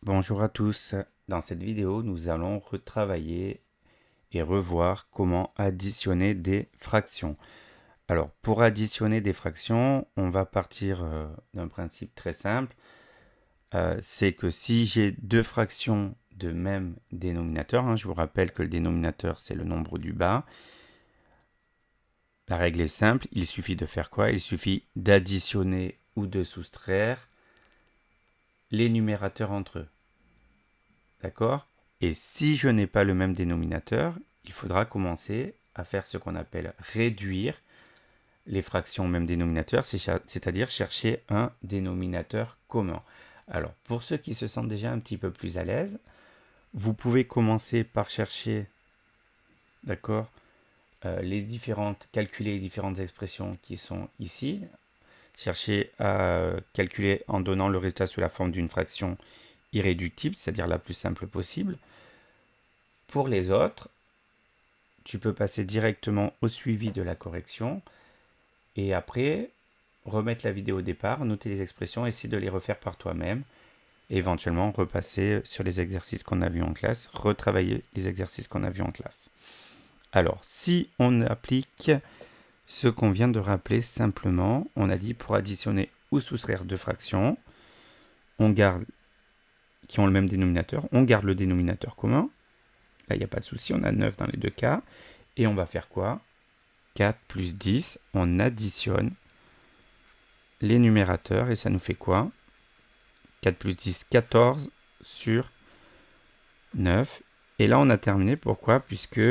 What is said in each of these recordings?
Bonjour à tous. Dans cette vidéo, nous allons retravailler et revoir comment additionner des fractions. Alors, pour additionner des fractions, on va partir d'un principe très simple. C'est que si j'ai deux fractions de même dénominateur, je vous rappelle que le dénominateur, c'est le nombre du bas. La règle est simple, il suffit de faire quoi? Il suffit d'additionner ou de soustraire les numérateurs entre eux. D'accord? Et si je n'ai pas le même dénominateur, il faudra commencer à faire ce qu'on appelle réduire les fractions au même dénominateur, c'est-à-dire chercher un dénominateur commun. Alors, pour ceux qui se sentent déjà un petit peu plus à l'aise, vous pouvez commencer par chercher, d'accord, calculer les différentes expressions qui sont ici. Chercher à calculer en donnant le résultat sous la forme d'une fraction irréductible, c'est-à-dire la plus simple possible. Pour les autres, tu peux passer directement au suivi de la correction et après remettre la vidéo au départ, noter les expressions, essayer de les refaire par toi-même et éventuellement repasser sur les exercices qu'on a vus en classe, retravailler les exercices qu'on a vus en classe. Alors, si on applique ce qu'on vient de rappeler simplement, on a dit pour additionner ou soustraire deux fractions, on garde qui ont le même dénominateur, on garde le dénominateur commun. Là, il n'y a pas de souci, on a 9 dans les deux cas. Et on va faire quoi? 4 plus 10, on additionne les numérateurs et ça nous fait quoi? 4 plus 10, 14 sur 9. Et là, on a terminé. Pourquoi? Puisque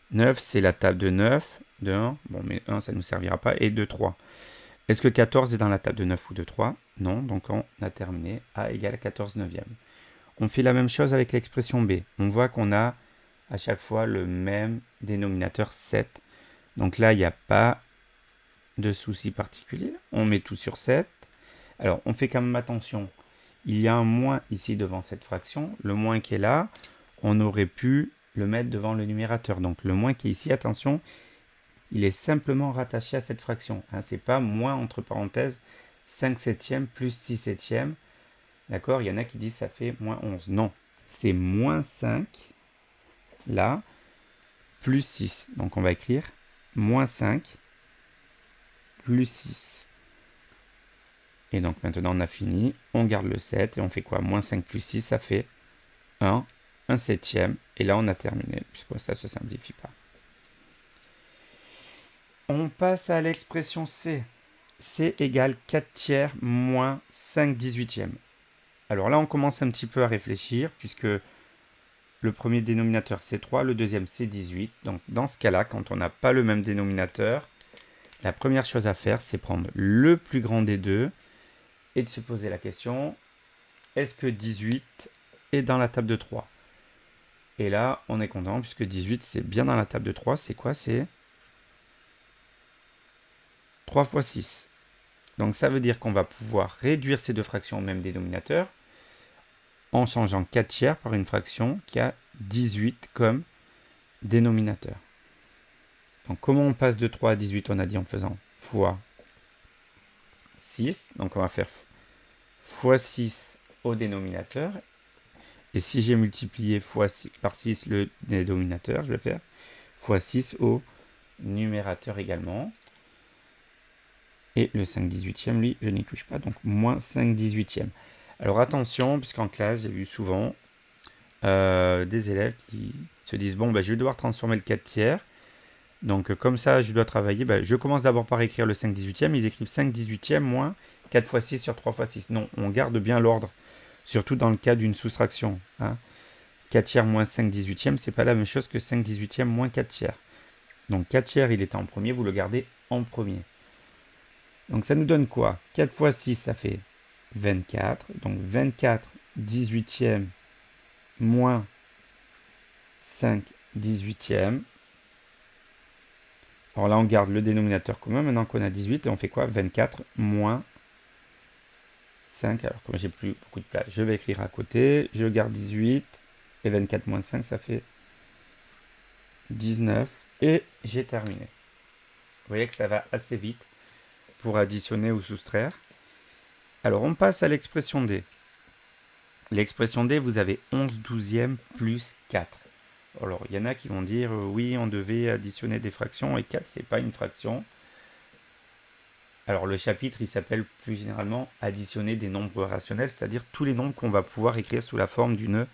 9, c'est la table de 9, de 1. Bon, mais 1, ça ne nous servira pas. Et de 3. Est-ce que 14 est dans la table de 9 ou de 3? Non, donc on a terminé. A égale 14 neuvième. On fait la même chose avec l'expression B. On voit qu'on a à chaque fois le même dénominateur 7. Donc là, il n'y a pas de souci particulier. On met tout sur 7. Alors, on fait quand même attention. Il y a un moins ici devant cette fraction. Le moins qui est là, on aurait pu le mettre devant le numérateur. Donc, le moins qui est ici, attention, il est simplement rattaché à cette fraction. Ce n'est pas moins, entre parenthèses, 5 septièmes plus 6 septièmes. D'accord? Il y en a qui disent ça fait moins 11. Non, c'est moins 5, là, plus 6. Donc, on va écrire moins 5 plus 6. Et donc maintenant on a fini, on garde le 7 et on fait quoi? Moins 5 plus 6, ça fait 1 septième. Et là on a terminé, puisque ça ne se simplifie pas. On passe à l'expression C. C égale 4 tiers moins 5 18e. Alors là on commence un petit peu à réfléchir, puisque le premier dénominateur c'est 3, le deuxième c'est 18. Donc dans ce cas-là, quand on n'a pas le même dénominateur, la première chose à faire c'est prendre le plus grand des deux et de se poser la question, est-ce que 18 est dans la table de 3? Et là, on est content puisque 18, c'est bien dans la table de 3. C'est quoi? C'est 3 fois 6. Donc ça veut dire qu'on va pouvoir réduire ces deux fractions au même dénominateur en changeant 4 tiers par une fraction qui a 18 comme dénominateur. Donc comment on passe de 3 à 18? On a dit en faisant fois 6. Donc on va faire fois 6 au dénominateur. Et si j'ai multiplié par 6 le dénominateur, je vais faire fois 6 au numérateur également. Et le 5 18e, lui, je n'y touche pas, donc moins 5 18e. Alors attention, puisqu'en classe, j'ai vu souvent des élèves qui se disent, bon, je vais devoir transformer le 4 tiers. Donc comme ça, je dois travailler. Je commence d'abord par écrire le 5 18e. Ils écrivent 5 18e moins 4 fois 6 sur 3 fois 6. Non, on garde bien l'ordre, surtout dans le cas d'une soustraction. 4 tiers moins 5 18e, c'est pas la même chose que 5 18e moins 4 tiers. Donc 4 tiers, il était en premier, vous le gardez en premier. Donc ça nous donne quoi? 4 fois 6, ça fait 24. Donc 24 18e moins 5 18e. Alors là, on garde le dénominateur commun. Maintenant qu'on a 18, et on fait quoi? 24 moins 5. Alors comme j'ai plus beaucoup de place, je vais écrire à côté. Je garde 18. Et 24 moins 5, ça fait 19. Et j'ai terminé. Vous voyez que ça va assez vite pour additionner ou soustraire. Alors on passe à l'expression D. l'expression D, vous avez 11 douzièmes plus 4. Alors, il y en a qui vont dire, oui, on devait additionner des fractions, et 4, c'est pas une fraction. Alors, le chapitre, il s'appelle plus généralement additionner des nombres rationnels, c'est-à-dire tous les nombres qu'on va pouvoir écrire sous la forme d'une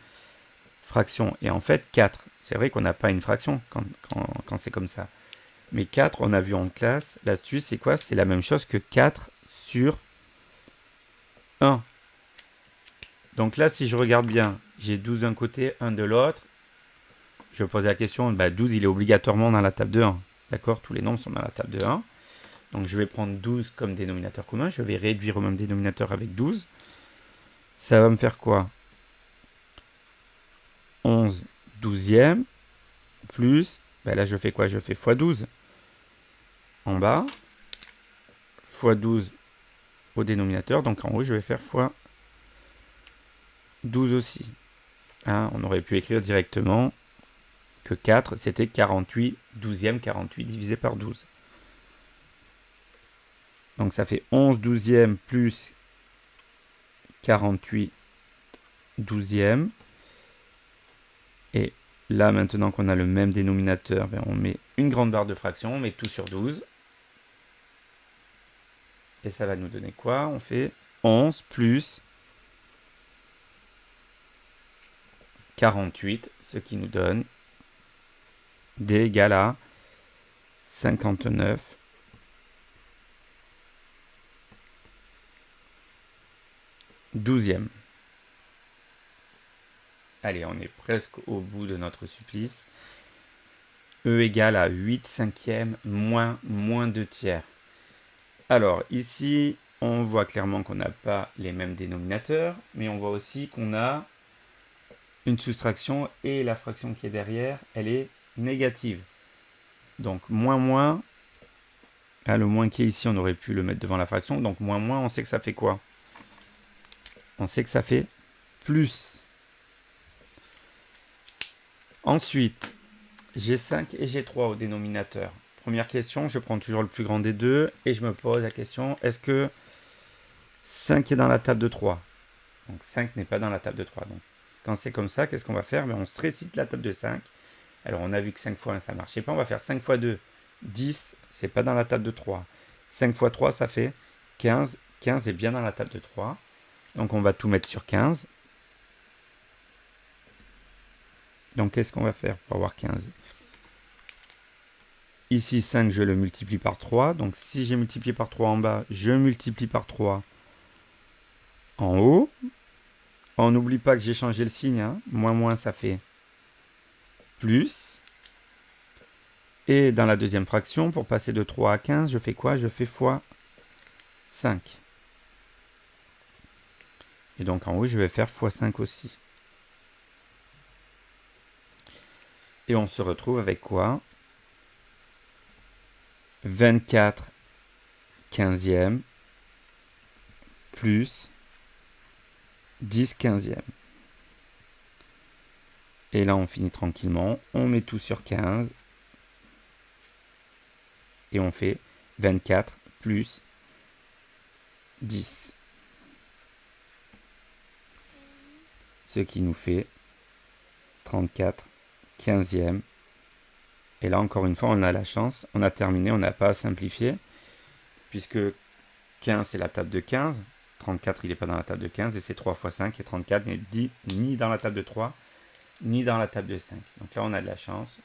fraction. Et en fait, 4, c'est vrai qu'on n'a pas une fraction quand c'est comme ça. Mais 4, on a vu en classe, l'astuce, c'est quoi? C'est la même chose que 4 sur 1. Donc là, si je regarde bien, j'ai 12 d'un côté, 1 de l'autre. Je pose la question, 12, il est obligatoirement dans la table de 1. D'accord? Tous les nombres sont dans la table de 1. Donc je vais prendre 12 comme dénominateur commun. Je vais réduire au même dénominateur avec 12. Ça va me faire quoi? 11 douzièmes plus, là je fais quoi? Je fais x 12 en bas, x 12 au dénominateur. Donc en haut, je vais faire x 12 aussi. Hein, on aurait pu écrire directement que 4, c'était 48 douzièmes, 48 divisé par 12. Donc ça fait 11 douzièmes plus 48 douzièmes. Et là, maintenant qu'on a le même dénominateur, on met une grande barre de fraction, on met tout sur 12. Et ça va nous donner quoi? On fait 11 plus 48, ce qui nous donne D égale à 59 douzièmes. Allez, on est presque au bout de notre supplice. E égale à 8 cinquièmes moins 2 tiers. Alors, ici, on voit clairement qu'on n'a pas les mêmes dénominateurs, mais on voit aussi qu'on a une soustraction et la fraction qui est derrière, elle est négative. Donc, moins, le moins qui est ici, on aurait pu le mettre devant la fraction. Donc, moins, on sait que ça fait quoi? On sait que ça fait plus. Ensuite, j'ai 5 et j'ai 3 au dénominateur. Première question, je prends toujours le plus grand des deux et je me pose la question, est-ce que 5 est dans la table de 3? Donc 5 n'est pas dans la table de 3. Donc quand c'est comme ça, qu'est-ce qu'on va faire? On se récite la table de 5. Alors on a vu que 5 fois 1, ça ne marchait pas. On va faire 5 fois 2, 10, c'est pas dans la table de 3. 5 fois 3, ça fait 15. 15 est bien dans la table de 3. Donc on va tout mettre sur 15. Donc qu'est-ce qu'on va faire pour avoir 15? Ici, 5, je le multiplie par 3. Donc si j'ai multiplié par 3 en bas, je multiplie par 3 en haut. On n'oublie pas que j'ai changé le signe. Hein. Moins, ça fait plus. Et dans la deuxième fraction, pour passer de 3 à 15, je fais quoi? Je fais fois 5. Et donc en haut, je vais faire fois 5 aussi. Et on se retrouve avec quoi? 24 quinzièmes plus 10 quinzièmes. Et là, on finit tranquillement. On met tout sur 15. Et on fait 24 plus 10. Ce qui nous fait 34 quinzièmes. Et là, encore une fois, on a la chance. On a terminé, on n'a pas à simplifier. Puisque 15, c'est la table de 15. 34, il n'est pas dans la table de 15. Et c'est 3 fois 5. Et 34 n'est ni dans la table de 3, ni dans la table de 5. Donc là, on a de la chance.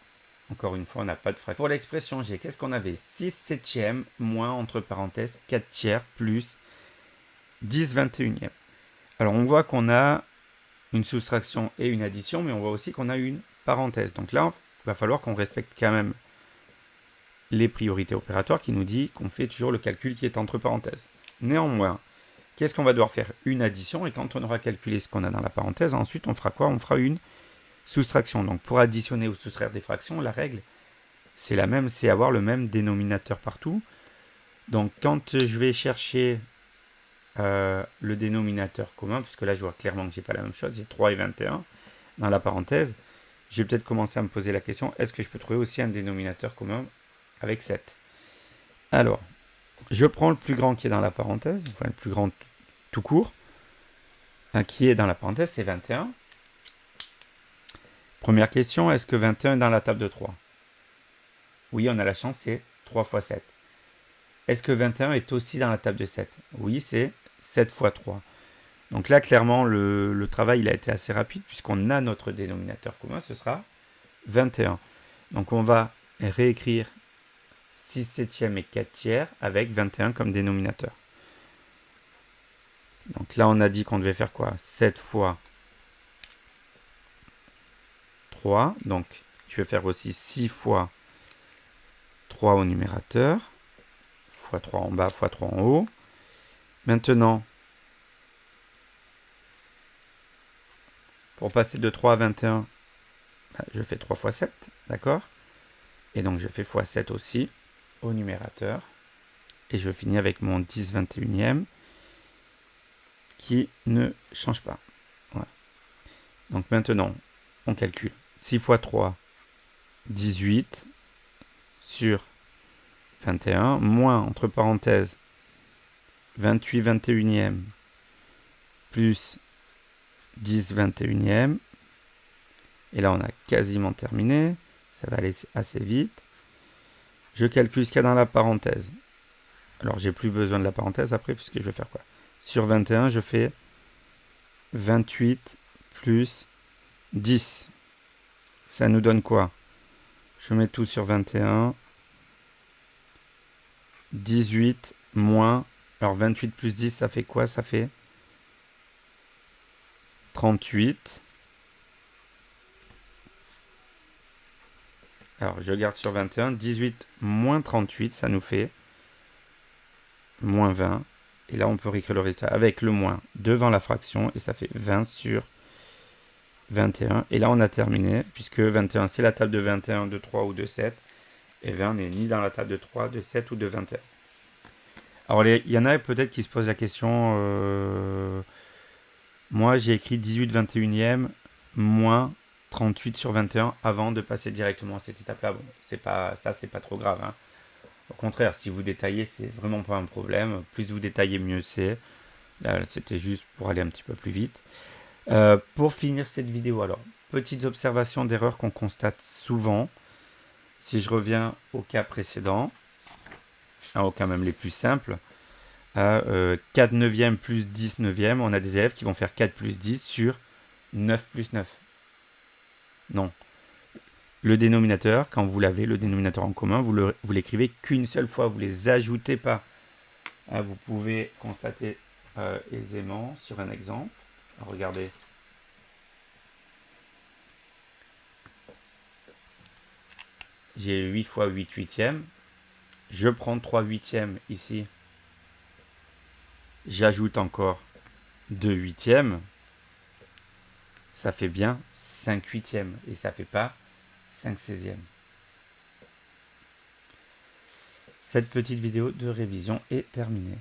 Encore une fois, on n'a pas de fraction. Pour l'expression G, qu'est-ce qu'on avait? 6 septièmes moins, entre parenthèses, 4 tiers plus 10 21e. Alors, on voit qu'on a une soustraction et une addition, mais on voit aussi qu'on a une parenthèse. Donc là, il va falloir qu'on respecte quand même les priorités opératoires qui nous dit qu'on fait toujours le calcul qui est entre parenthèses. Néanmoins, qu'est-ce qu'on va devoir faire? Une addition, et quand on aura calculé ce qu'on a dans la parenthèse, ensuite on fera quoi? On fera une soustraction. Donc pour additionner ou soustraire des fractions, la règle, c'est la même, c'est avoir le même dénominateur partout. Donc quand je vais chercher le dénominateur commun, puisque là je vois clairement que j'ai pas la même chose, j'ai 3 et 21 dans la parenthèse, je vais peut-être commencer à me poser la question, est-ce que je peux trouver aussi un dénominateur commun avec 7? Alors, je prends le plus grand qui est dans la parenthèse, enfin le plus grand tout court, qui est dans la parenthèse, c'est 21. Première question, est-ce que 21 est dans la table de 3? Oui, on a la chance, c'est 3 fois 7. Est-ce que 21 est aussi dans la table de 7? Oui, c'est 7 fois 3. Donc là, clairement, le travail il a été assez rapide puisqu'on a notre dénominateur commun, ce sera 21. Donc on va réécrire 6 septièmes et 4 tiers avec 21 comme dénominateur. Donc là, on a dit qu'on devait faire quoi? 7 fois 3. Donc tu vais faire aussi 6 fois 3 au numérateur, fois 3 en bas, fois 3 en haut. Maintenant, pour passer de 3 à 21, je fais 3 fois 7, d'accord? Et donc je fais fois 7 aussi au numérateur. Et je finis avec mon 10 21e qui ne change pas. Voilà. Donc maintenant, on calcule 6 fois 3, 18 sur 21, moins, entre parenthèses, 28 21e plus 10 21e. Et là, on a quasiment terminé. Ça va aller assez vite. Je calcule ce qu'il y a dans la parenthèse. Alors, j'ai plus besoin de la parenthèse après, puisque je vais faire quoi? Sur 21, je fais 28 plus 10. Ça nous donne quoi? Je mets tout sur 21. 18 moins... Alors, 28 plus 10, ça fait quoi? Ça fait 38. Alors, je garde sur 21. 18 moins 38, ça nous fait moins 20. Et là, on peut réécrire le résultat avec le moins devant la fraction. Et ça fait 20 sur 21. Et là, on a terminé, puisque 21, c'est la table de 21, de 3 ou de 7. Et 20 n'est ni dans la table de 3, de 7 ou de 21. Alors, il y en a peut-être qui se posent la question... Moi, j'ai écrit 18 21e moins 38 sur 21 avant de passer directement à cette étape-là. Bon, c'est pas trop grave. Hein. Au contraire, si vous détaillez, c'est vraiment pas un problème. Plus vous détaillez, mieux c'est. Là, c'était juste pour aller un petit peu plus vite. Pour finir cette vidéo, alors, petites observations d'erreurs qu'on constate souvent. Si je reviens au cas précédent, au cas même les plus simples, à 4 neuvièmes plus 10 neuvièmes, on a des élèves qui vont faire 4 plus 10 sur 9 plus 9. Non. Le dénominateur, quand vous l'avez, le dénominateur en commun, vous l'écrivez qu'une seule fois, vous ne les ajoutez pas. Vous pouvez constater aisément sur un exemple. Regardez. J'ai 8 fois 8 huitièmes. Je prends 3 huitièmes ici. J'ajoute encore 2 huitièmes. Ça fait bien 5 huitièmes. Et ça ne fait pas 5 seizièmes. Cette petite vidéo de révision est terminée.